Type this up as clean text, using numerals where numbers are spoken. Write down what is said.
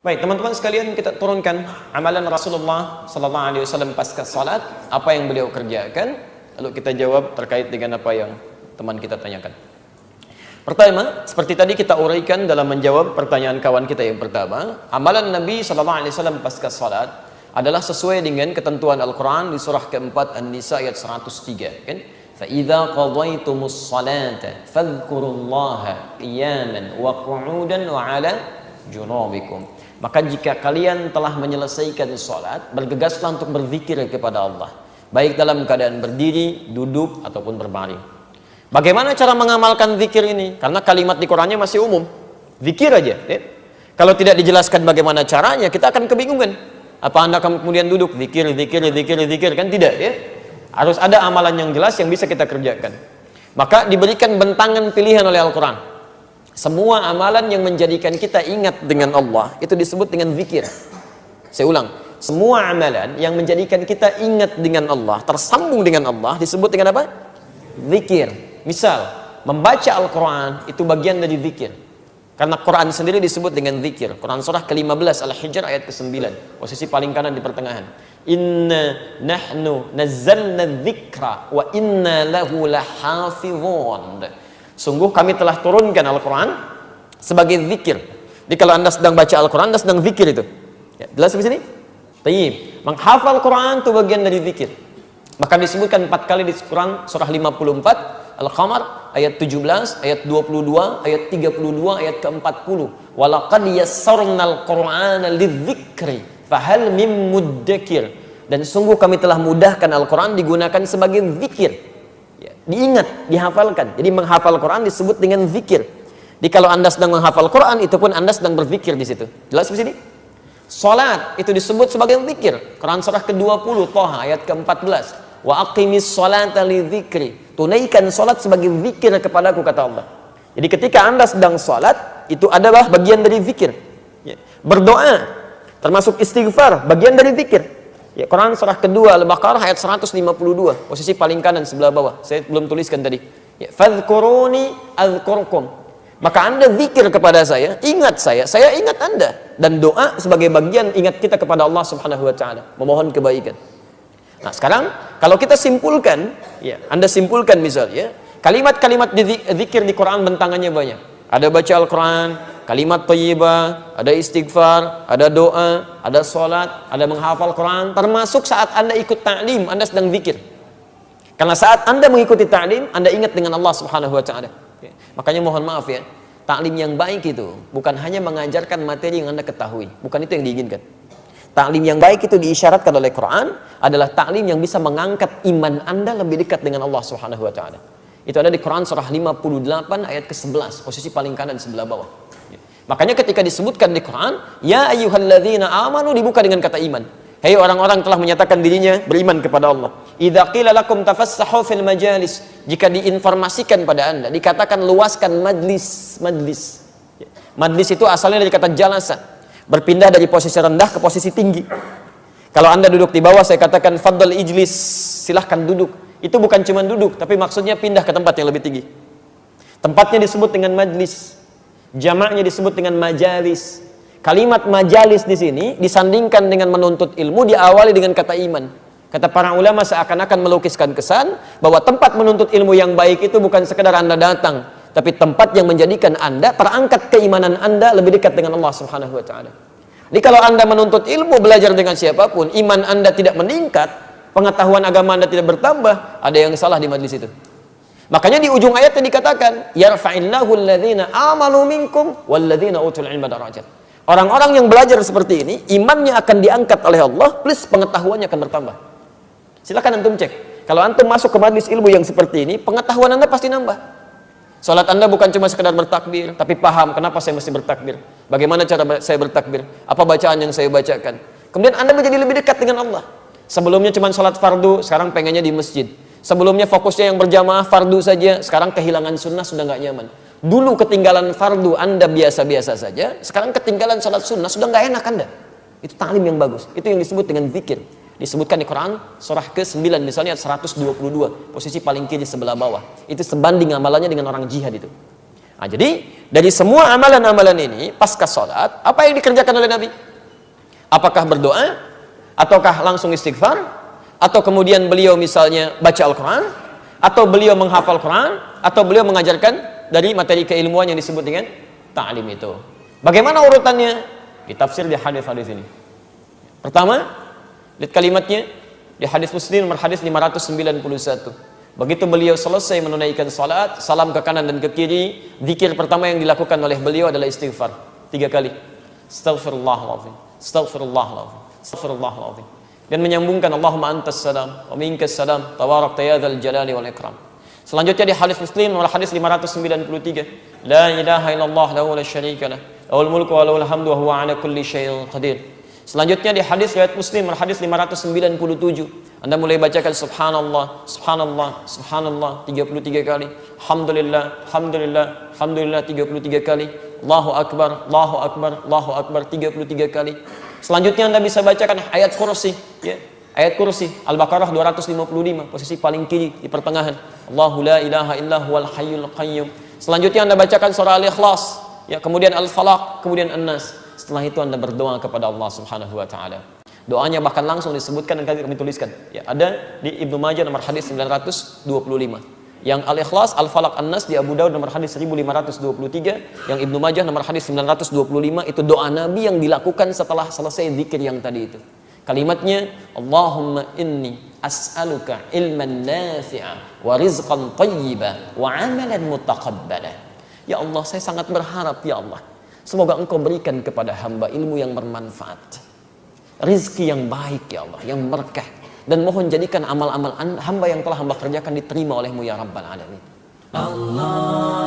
Baik, teman-teman sekalian, kita turunkan amalan Rasulullah sallallahu alaihi wasallam pasca salat, apa yang beliau kerjakan, lalu kita jawab terkait dengan apa yang teman kita tanyakan. Pertama, seperti tadi kita uraikan dalam menjawab pertanyaan kawan kita yang pertama, amalan Nabi sallallahu alaihi wasallam pasca salat adalah sesuai dengan ketentuan Al-Qur'an di surah keempat An-Nisa ayat 103, kan? Fa idza qadaytumus salata fadhkurullaha qiyaman wa qu'udan wa 'ala junubikum. Maka jika kalian telah menyelesaikan sholat, bergegaslah untuk berzikir kepada Allah, baik dalam keadaan berdiri, duduk, ataupun berbaring. Bagaimana cara mengamalkan zikir ini? Karena kalimat di Qur'annya masih umum, zikir aja, ya? Kalau tidak dijelaskan bagaimana caranya, kita akan kebingungan. Apa Anda kemudian duduk, zikir, kan tidak, ya? Harus ada amalan yang jelas yang bisa kita kerjakan. Maka diberikan bentangan pilihan oleh Al-Quran. Semua amalan yang menjadikan kita ingat dengan Allah itu disebut dengan zikir. Saya ulang, semua amalan yang menjadikan kita ingat dengan Allah, tersambung dengan Allah, disebut dengan apa? Zikir. Misal, membaca Al-Quran itu bagian dari zikir. Karena Quran sendiri disebut dengan zikir. Quran surah ke-15 Al-Hijr ayat ke-9, posisi paling kanan di pertengahan. Inna nahnu nazzalna dzikra wa inna lahu lahafizun. Sungguh kami telah turunkan Al-Quran sebagai zikir. Jadi kalau Anda sedang baca Al-Quran, Anda sedang zikir itu. Ya, jelas di sini? Tayyib. Menghafal Quran itu bagian dari zikir. Maka disebutkan 4 kali di Quran surah 54 Al-Qamar ayat 17, ayat 22, ayat 32, ayat ke-40. Walaqad yassarnal Qur'ana lidzikri fahal mim muddakir. Dan sungguh kami telah mudahkan Al-Quran digunakan sebagai zikir. Diingat, dihafalkan. Jadi menghafal Quran disebut dengan zikir. Jadi kalau Anda sedang menghafal Quran, itu pun Anda sedang berzikir di situ. Jelas di sini? Salat itu disebut sebagai zikir. Quran surah ke-20 Thaha ayat ke-14. Wa aqimis salata li dzikri. Tunaikan salat sebagai zikir kepadaku, kata Allah. Jadi ketika Anda sedang salat, itu adalah bagian dari zikir. Berdoa termasuk istighfar, bagian dari zikir. Ya, Quran surah kedua Al-Baqarah ayat 152, posisi paling kanan sebelah bawah. Saya belum tuliskan tadi. Ya, fadhkuruni adzkurkum. Maka Anda zikir kepada saya, ingat saya ingat Anda. Dan doa sebagai bagian ingat kita kepada Allah Subhanahu wa taala, memohon kebaikan. Nah, sekarang kalau kita simpulkan, ya, Anda simpulkan misalnya, kalimat-kalimat zikir di Quran bentangannya banyak. Ada baca Al-Quran, kalimat thayyibah, ada istighfar, ada doa, ada sholat, ada menghafal Quran, termasuk saat Anda ikut ta'lim, Anda sedang zikir. Karena saat Anda mengikuti ta'lim, Anda ingat dengan Allah Subhanahu wa ta'ala. Makanya mohon maaf ya, ta'lim yang baik itu bukan hanya mengajarkan materi yang Anda ketahui, bukan itu yang diinginkan. Ta'lim yang baik itu diisyaratkan oleh Quran adalah ta'lim yang bisa mengangkat iman Anda lebih dekat dengan Allah Subhanahu wa ta'ala. Itu ada di Quran surah 58 ayat ke-11, posisi paling kanan sebelah bawah. Makanya ketika disebutkan di Quran, ya ayyuhalladzina amanu, dibuka dengan kata iman. Hei orang-orang telah menyatakan dirinya beriman kepada Allah. Idza qila lakum tafassahu fil majalis, jika diinformasikan pada Anda, dikatakan luaskan majlis. Majlis itu asalnya dari kata jalasa, berpindah dari posisi rendah ke posisi tinggi. Kalau Anda duduk di bawah, saya katakan fadl ijlis, silahkan duduk. Itu bukan cuma duduk, tapi maksudnya pindah ke tempat yang lebih tinggi. Tempatnya disebut dengan majlis. Jamaknya disebut dengan majalis. Kalimat majalis di sini disandingkan dengan menuntut ilmu, diawali dengan kata iman. Kata para ulama seakan-akan melukiskan kesan bahwa tempat menuntut ilmu yang baik itu bukan sekedar Anda datang, tapi tempat yang menjadikan Anda terangkat keimanan Anda lebih dekat dengan Allah Subhanahu wa taala. Jadi kalau Anda menuntut ilmu, belajar dengan siapapun, iman Anda tidak meningkat, pengetahuan agama Anda tidak bertambah, ada yang salah di majlis itu. Makanya di ujung ayatnya dikatakan, yarfa'illahu alladhina amanu minkum walladhina utul ilma darajat. Orang-orang yang belajar seperti ini, imannya akan diangkat oleh Allah, plus pengetahuannya akan bertambah. Silakan antum cek. Kalau antum masuk ke majlis ilmu yang seperti ini, pengetahuan Anda pasti nambah. Salat Anda bukan cuma sekedar bertakbir, tapi paham kenapa saya mesti bertakbir. Bagaimana cara saya bertakbir? Apa bacaan yang saya bacakan? Kemudian Anda menjadi lebih dekat dengan Allah. Sebelumnya cuma sholat fardu, sekarang pengennya di masjid. Sebelumnya fokusnya yang berjamaah fardu saja, sekarang kehilangan sunnah, sudah nggak nyaman. Dulu ketinggalan fardu Anda biasa-biasa saja, sekarang ketinggalan sholat sunnah, sudah nggak enak Anda. Itu ta'lim yang bagus. Itu yang disebut dengan zikir. Disebutkan di Quran surah ke-9 misalnya 122, posisi paling kiri sebelah bawah. Itu sebanding amalannya dengan orang jihad itu. Nah, jadi dari semua amalan-amalan ini pasca sholat, apa yang dikerjakan oleh Nabi? Apakah berdoa, ataukah langsung istighfar, atau kemudian beliau misalnya baca Al-Quran, atau beliau menghafal Quran, atau beliau mengajarkan dari materi keilmuan yang disebut dengan ta'lim itu. Bagaimana urutannya? Ditafsir di hadis-hadis ini. Pertama, lihat kalimatnya di hadis Muslim nomor hadis 591. Begitu beliau selesai menunaikan salat, salam ke kanan dan ke kiri, zikir pertama yang dilakukan oleh beliau adalah istighfar 3 kali. Astaghfirullahaladzim, astaghfirullahaladzim, astaghfirullahaladzim. Dan menyambungkan Allahumma antas salam wa minkas salam tabarakta ya dzal jalali wal ikram. Selanjutnya di hadis Muslim nomor hadis 593, la ilaha illallah lahu la syarika lah, lahul mulku wa lahul hamdu wa huwa ala kulli syai'in qadir. Selanjutnya di hadis riwayat Muslim nomor hadis 597, Anda mulai bacakan subhanallah, subhanallah, subhanallah 33 kali, alhamdulillah, alhamdulillah, alhamdulillah 33 kali, Allahu akbar, Allahu akbar, Allahu akbar 33 kali. Selanjutnya Anda bisa bacakan ayat kursi, ya. Ayat kursi Al-Baqarah 255, posisi paling kiri di pertengahan. Allahu la ilaha illa huwal hayyul qayyum. Selanjutnya Anda bacakan surah Al-Ikhlas, ya, kemudian Al-Falaq, kemudian An-Nas. Setelah itu Anda berdoa kepada Allah Subhanahu wa taala. Doanya bahkan langsung disebutkan dan kami tuliskan. Ya, ada di Ibnu Majah nomor hadis 925. Yang Al-Ikhlas, Al-Falaq, An-Nas di Abu Daud nomor hadis 1523, yang Ibnu Majah nomor hadis 925 itu doa Nabi yang dilakukan setelah selesai zikir yang tadi itu. Kalimatnya, Allahumma inni as'aluka ilman nafi'a wa rizqan thayyiba wa amalan mutaqabbala. Ya Allah, saya sangat berharap ya Allah, semoga Engkau berikan kepada hamba ilmu yang bermanfaat, rizki yang baik ya Allah, yang berkah, dan mohon jadikan amal-amal hamba yang telah hamba kerjakan diterima olehmu ya Rabbal Alamin. Allah